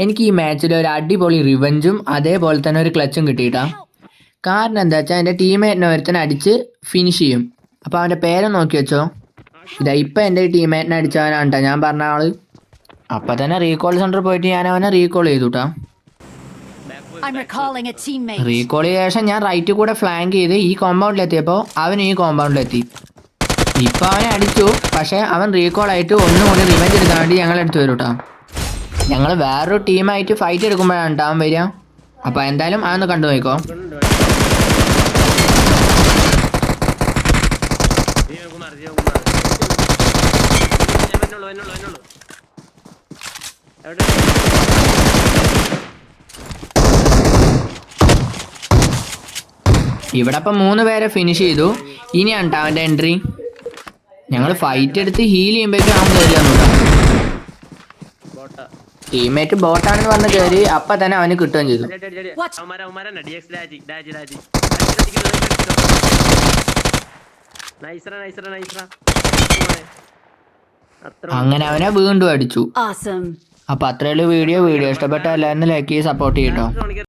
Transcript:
എനിക്ക് ഈ മാച്ചിൽ ഒരു അടിപൊളി റിവഞ്ചും അതേപോലെ തന്നെ ഒരു ക്ലച്ചും കിട്ടിയിട്ടാ. കാരണം എന്താ വെച്ചാൽ എൻ്റെ ടീമേറ്റിനെ ഒരുത്തനെ അടിച്ച് ഫിനിഷ് ചെയ്യും. അപ്പോൾ അവൻ്റെ പേര് നോക്കി വെച്ചോ. ഇതാ ഇപ്പം എൻ്റെ ടീമേറ്റിനെ അടിച്ചവനാണ് കേട്ടോ ഞാൻ പറഞ്ഞ ആള്. അപ്പം തന്നെ റീകോൾ സെൻറ്റർ പോയിട്ട് ഞാൻ അവനെ റീകോൾ ചെയ്തു കേട്ടോ. റീകോൾ ചെയ്ത ശേഷം ഞാൻ റൈറ്റിൽ കൂടെ ഫ്ലാങ്ക് ചെയ്ത് ഈ കോമ്പൗണ്ടിലെത്തിയപ്പോൾ അവൻ ഈ കോമ്പൗണ്ടിലെത്തി. ഇപ്പം അവനെ അടിച്ചു. പക്ഷേ അവൻ റീകോൾ ആയിട്ട് ഒന്നുകൂടി റിവെഞ്ച് എടുക്കാൻ വേണ്ടി ഞങ്ങളെടുത്ത് വരും കേട്ടോ. ഞങ്ങൾ വേറൊരു ടീമായിട്ട് ഫൈറ്റ് എടുക്കുമ്പോഴാണ് കേട്ടോ അവൻ വരിക. അപ്പോൾ എന്തായാലും അതൊന്ന് കണ്ടു നോക്കോ. ഇവിടെ ഇപ്പം 3 പേരെ ഫിനിഷ് ചെയ്തു. ഇനിയാണ് കേട്ടോ അവൻ്റെ എൻട്രി. ഞങ്ങൾ ഫൈറ്റ് എടുത്ത് ഹീൽ ചെയ്യുമ്പോഴേക്കും അവൻ കയറിയാന്ന് കേട്ടോ. ടീമേറ്റ് ബോട്ടാണെന്ന് പറഞ്ഞ് കയറി അപ്പം തന്നെ അവന് കിട്ടുകയും ചെയ്തു. അങ്ങനെ അവനെ വീണ്ടും അടിച്ചു. അപ്പം അത്രയുള്ള വീഡിയോ ഇഷ്ടപ്പെട്ട എല്ലാവരും ലൈക്ക് ചെയ്ത് സപ്പോർട്ട് ചെയ്യട്ടോ.